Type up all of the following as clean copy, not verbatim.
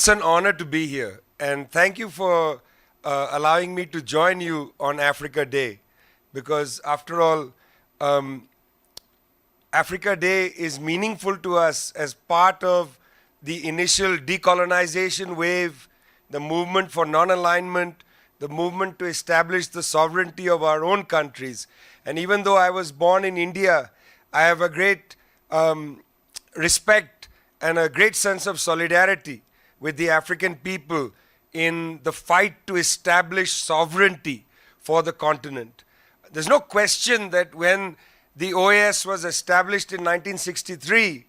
It's an honor to be here, and thank you for allowing me to join you on Africa Day, because after all, Africa Day is meaningful to us as part of the initial decolonization wave, the movement for non-alignment, the movement to establish the sovereignty of our own countries. And even though I was born in India, I have a great respect and a great sense of solidarity with the African people in the fight to establish sovereignty for the continent. There's no question that when the OAS was established in 1963,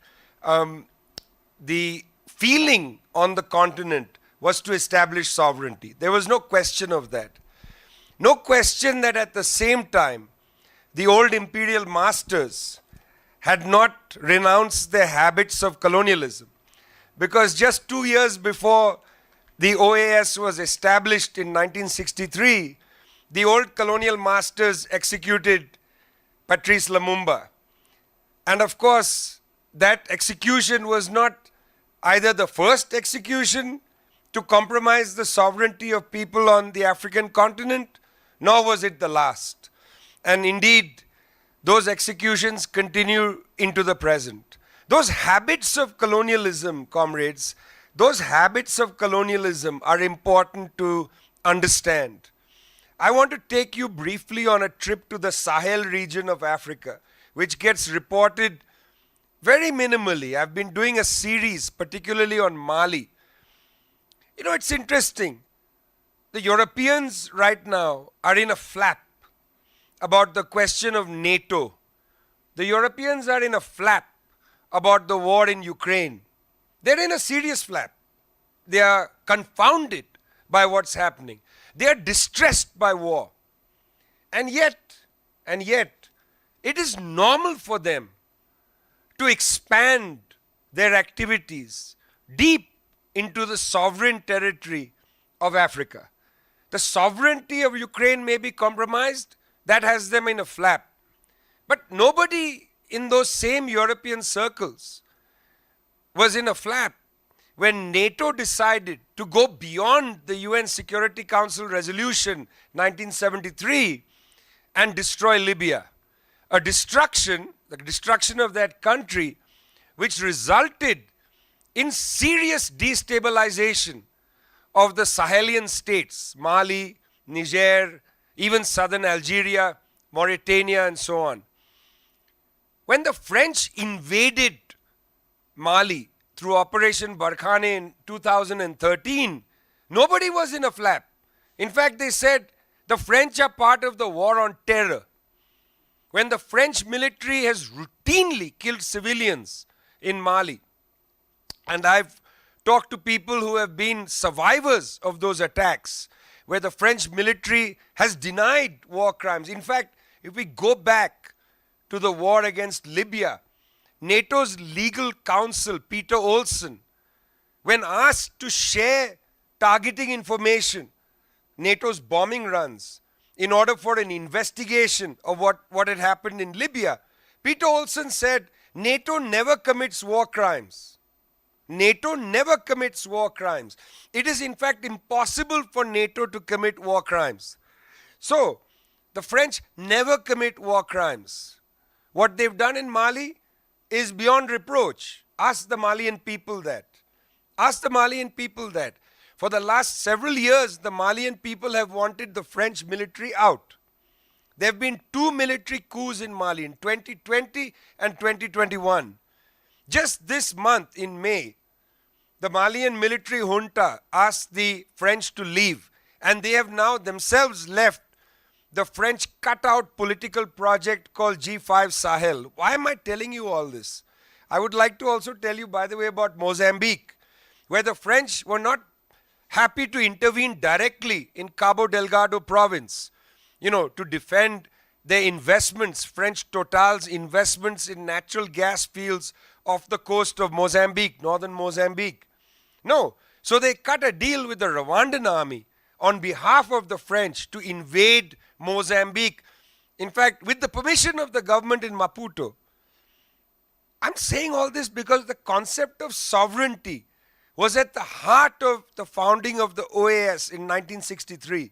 the feeling on the continent was to establish sovereignty. There was no question of that. No question that at the same time, the old imperial masters had not renounced their habits of colonialism. Because just 2 years before the OAS was established in 1963, the old colonial masters executed Patrice Lumumba. And of course, that execution was not either the first execution to compromise the sovereignty of people on the African continent, nor was it the last. And indeed, those executions continue into the present. Those habits of colonialism, comrades, those habits of colonialism are important to understand. I want to take you briefly on a trip to the Sahel region of Africa, which gets reported very minimally. I've been doing a series, particularly on Mali. You know, it's interesting. The Europeans right now are in a flap about the question of Nato. The Europeans are in a flap about the war in Ukraine. They're in a serious flap. They are confounded by what's happening. They are distressed by war. And yet, it is normal for them to expand their activities deep into the sovereign territory of Africa. The sovereignty of Ukraine may be compromised. That has them in a flap. But nobody in those same European circles was in a flap when NATO decided to go beyond the UN Security Council resolution 1973 and destroy Libya. A destruction, the destruction of that country, which resulted in serious destabilization of the Sahelian states, Mali, Niger, even southern Algeria, Mauritania, and so on. When the French invaded Mali through Operation Barkhane in 2013, nobody was in a flap. In fact, they said the French are part of the war on terror. When the French military has routinely killed civilians in Mali, and I've talked to people who have been survivors of those attacks, where the French military has denied war crimes. In fact, if we go back to the war against Libya, NATO's legal counsel, Peter Olsen, when asked to share targeting information, NATO's bombing runs, in order for an investigation of what had happened in Libya, Peter Olsen said, NATO never commits war crimes. NATO never commits war crimes. It is in fact impossible for NATO to commit war crimes. So, the French never commit war crimes. What they've done in Mali is beyond reproach. Ask the Malian people that. Ask the Malian people that. For the last several years, the Malian people have wanted the French military out. There have been 2 military coups in Mali in 2020 and 2021. Just this month in May, the Malian military junta asked the French to leave, and they have now themselves left the French cut-out political project called G5 Sahel. Why am I telling you all this? I would like to also tell you, by the way, about Mozambique, where the French were not happy to intervene directly in Cabo Delgado province, to defend their investments, French Total's investments in natural gas fields off the coast of Mozambique, northern Mozambique. No, so they cut a deal with the Rwandan army on behalf of the French to invade Mozambique, in fact, with the permission of the government in Maputo. I'm saying all this because the concept of sovereignty was at the heart of the founding of the OAS in 1963.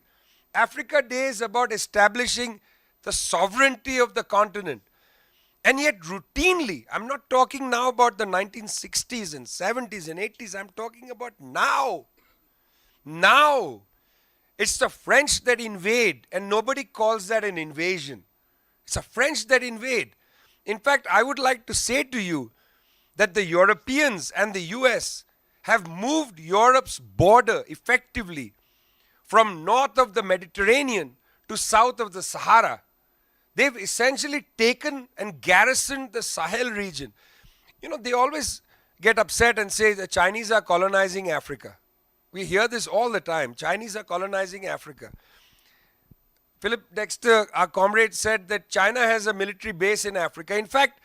Africa Day is about establishing the sovereignty of the continent. And yet routinely, I'm not talking now about the 1960s and 70s and 80s, I'm talking about now. Now, it's the French that invade, and nobody calls that an invasion. It's the French that invade. In fact, I would like to say to you that the Europeans and the US have moved Europe's border effectively from north of the Mediterranean to south of the Sahara. They've essentially taken and garrisoned the Sahel region. You know, they always get upset and say the Chinese are colonizing Africa. We hear this all the time. Chinese are colonizing Africa. Philip Dexter, our comrade, said that China has a military base in Africa. In fact,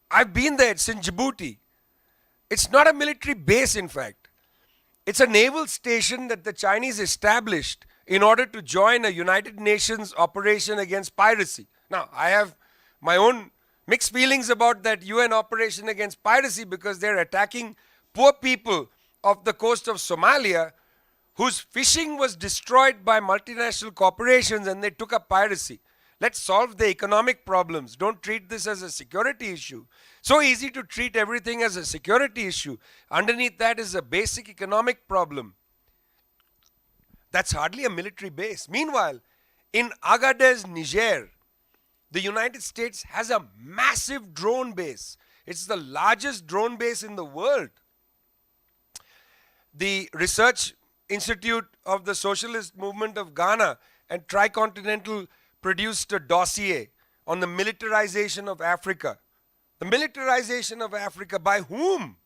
I've been there. It's in Djibouti. It's not a military base, in fact. It's a naval station that the Chinese established in order to join a United Nations operation against piracy. Now, I have my own mixed feelings about that UN operation against piracy because they're attacking poor people of the coast of Somalia whose fishing was destroyed by multinational corporations and they took up piracy. Let's solve the economic problems. Don't treat this as a security issue. So easy to treat everything as a security issue. Underneath that is a basic economic problem. That's hardly a military base. Meanwhile, in Agadez, Niger, the United States has a massive drone base. It's the largest drone base in the world. The Research Institute of the Socialist Movement of Ghana and Tricontinental produced a dossier on the militarization of Africa. The militarization of Africa by whom?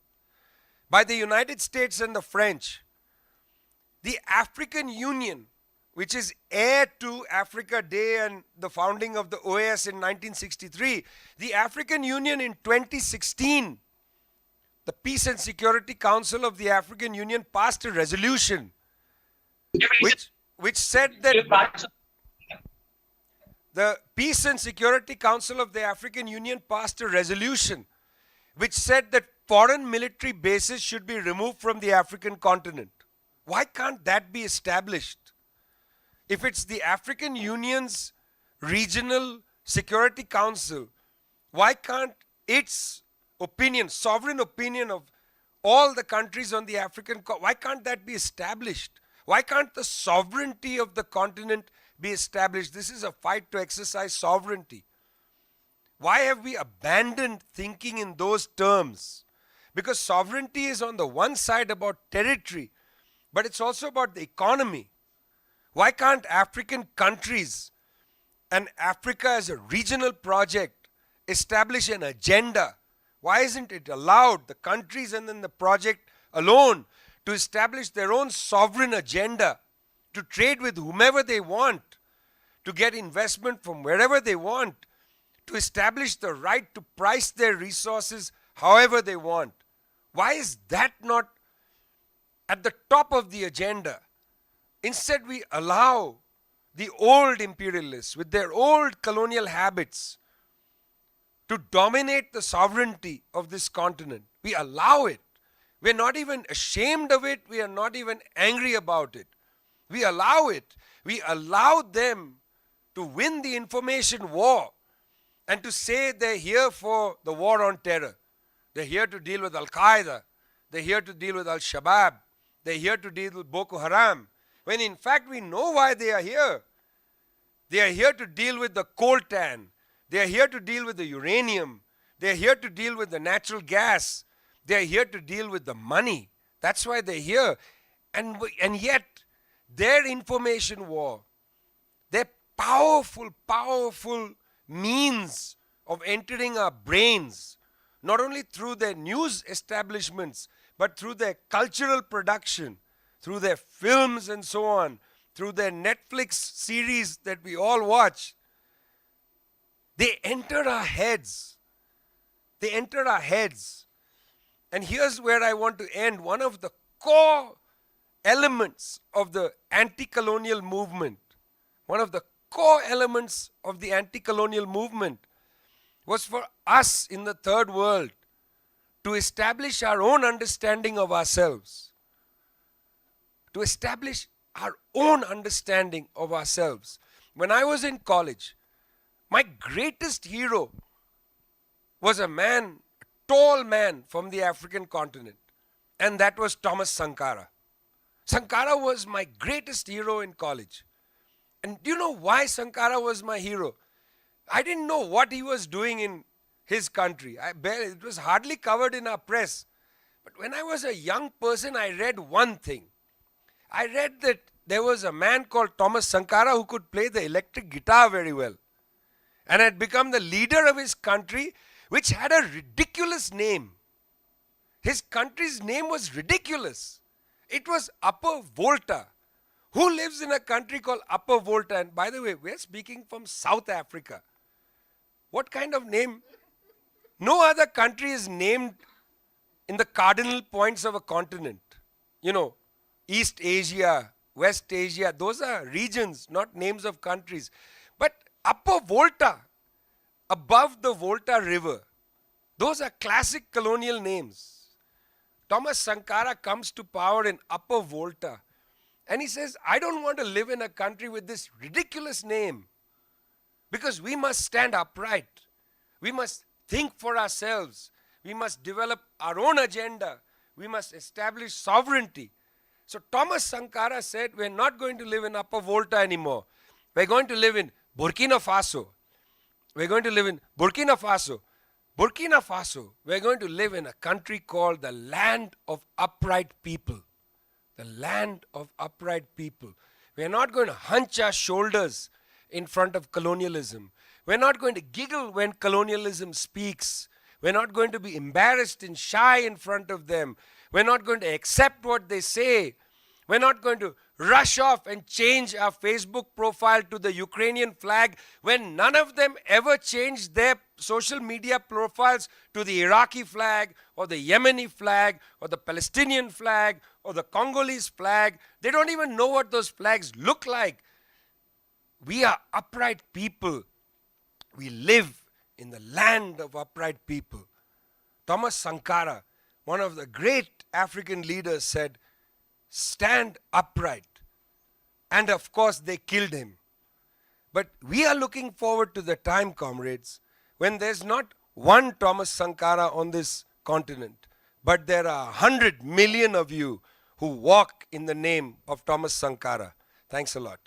By the United States and the French. The African Union, which is heir to Africa Day and the founding of the OAS in 1963, the African Union in 2016, the Peace and Security Council of the African Union passed a resolution which said that the Peace and Security Council of the African Union passed a resolution which said that foreign military bases should be removed from the African continent. Why can't that be established? If it's the African Union's Regional Security Council, why can't its opinion, sovereign opinion of all the countries on the African continent, why can't that be established? Why can't the sovereignty of the continent be established? This is a fight to exercise sovereignty. Why have we abandoned thinking in those terms? Because sovereignty is on the one side about territory, but it's also about the economy. Why can't African countries and Africa as a regional project establish an agenda? Why isn't it allowed, the countries and then the project alone, to establish their own sovereign agenda, to trade with whomever they want, to get investment from wherever they want, to establish the right to price their resources however they want? Why is that not at the top of the agenda? Instead, we allow the old imperialists with their old colonial habits to dominate the sovereignty of this continent. We allow it. We're not even ashamed of it. We are not even angry about it. We allow it. We allow them to win the information war and to say they're here for the war on terror. They're here to deal with Al-Qaeda. They're here to deal with Al-Shabaab. They're here to deal with Boko Haram. When in fact we know why they are here. They are here to deal with the coltan. They are here to deal with the uranium. They are here to deal with the natural gas. They are here to deal with the money. That's why they're here. And yet, their information war, their powerful means of entering our brains, not only through their news establishments, but through their cultural production, through their films and so on, through their Netflix series that we all watch, they enter our heads. They enter our heads. And here's where I want to end. One of the core elements of the anti-colonial movement, one of the core elements of the anti-colonial movement was for us in the third world to establish our own understanding of ourselves. To establish our own understanding of ourselves. When I was in college, my greatest hero was a man, a tall man from the African continent, and that was Thomas Sankara. Sankara was my greatest hero in college. And do you know why Sankara was my hero? I didn't know what he was doing in his country. It was hardly covered in our press. But when I was a young person, I read one thing. I read that there was a man called Thomas Sankara who could play the electric guitar very well and had become the leader of his country, which had a ridiculous name. His country's name was ridiculous. It was Upper Volta. Who lives in a country called Upper Volta? And by the way, we're speaking from South Africa. What kind of name? No other country is named in the cardinal points of a continent. You know, East Asia, West Asia, those are regions, not names of countries. But Upper Volta, above the Volta River, those are classic colonial names. Thomas Sankara comes to power in Upper Volta. And he says, I don't want to live in a country with this ridiculous name. Because we must stand upright. We must think for ourselves. We must develop our own agenda. We must establish sovereignty. So Thomas Sankara said, we're not going to live in Upper Volta anymore. We're going to live in Burkina Faso. We're going to live in Burkina Faso. Burkina Faso, we're going to live in a country called the land of upright people. The land of upright people. We're not going to hunch our shoulders in front of colonialism. We're not going to giggle when colonialism speaks. We're not going to be embarrassed and shy in front of them. We're not going to accept what they say. We're not going to rush off and change our Facebook profile to the Ukrainian flag when none of them ever changed their social media profiles to the Iraqi flag or the Yemeni flag or the Palestinian flag or the Congolese flag. They don't even know what those flags look like. We are upright people. We live in the land of upright people. Thomas Sankara, one of the great African leaders, said, stand upright. And of course they killed him. But we are looking forward to the time, comrades, when there's not one Thomas Sankara on this continent, but there are 100 million of you who walk in the name of Thomas Sankara. Thanks a lot.